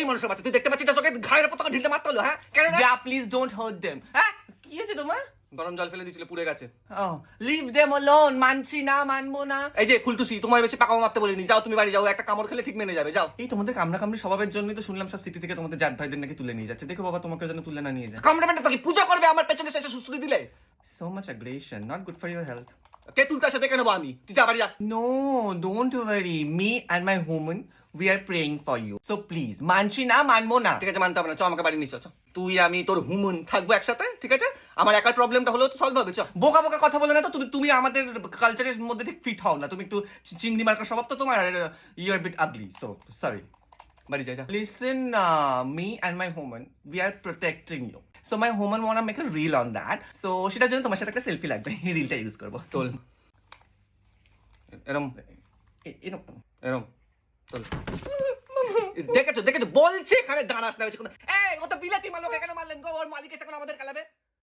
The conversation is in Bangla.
বাড়ির মানুষের বাচ্চা, তুই দেখতে পাচ্ছিস না চোখে ঘায়ের পতাকা ঢিলতে মারতে হলো, হ্যাঁ কেন? যা প্লিজ ডোন্ট হার্ট দেম। হ্যাঁ কি হয়েছে তোমার? গরম জল ফেলে দিয়েছিল, পুড়ে গেছে। লিভ দেম অলোন, মানছি না, মানবো না। এই যে ফুলটুসি, তোমায় বেশি পাকাও মারতে বলিনি, যাও তুমি বাড়ি যাও, একটা কামড় খেলে ঠিক মেনে যাবে, যাও। এই তোমাদের কামড়া কামড়ি স্বভাবের জন্যই তো শুনলাম সব সিটি থেকে তোমাদের জাত ভাইদের নাকি তুলে নিয়ে যাচ্ছে। দেখো বাবা তোমাকে যেন তুলে না নিয়ে যায়। কামড়াবেন না তো কি, পূজা করবে আমার পেছনে এসে সুশ্রী দিলে? So much aggression, not good for your health. কে তুলতে আসে দেখে নেবো আমি, তুই যা বাড়ি যা। No, don't worry. Me and my woman, we are praying for you. So please, মানছি না, মানবো না। ঠিক আছে, মানতে হবে না, চ আমাকে বাড়ি নিয়ে চ। তুই আমি তোর হুমন থাকবো একসাথে, ঠিক আছে? আমার একার প্রবলেমটা হলেও তো সলভ হবে, চ। বোকা বোকা কথা বলে না তো, তুমি আমাদের কালচারের মধ্যে ঠিক ফিট হও না। তুমি একটু চিংড়ি মার্কা স্বভাব তো তোমার, you are bit ugly, so sorry. বাড়ি যাই, যা। Listen, me and my woman, we are protecting you. So my woman wanna make a reel on that. So সেটার জন্য তোমার সাথে একটা সেলফি লাগবে, রিলটা ইউজ করবো। তোল এরম এরকম এরম তোল। দেখেছো দেখেছো, বলছে এখানে দাঁড়াস না, এই ও তো বিলাতি মালক, এখানে মারলেন গো, ওর মালিক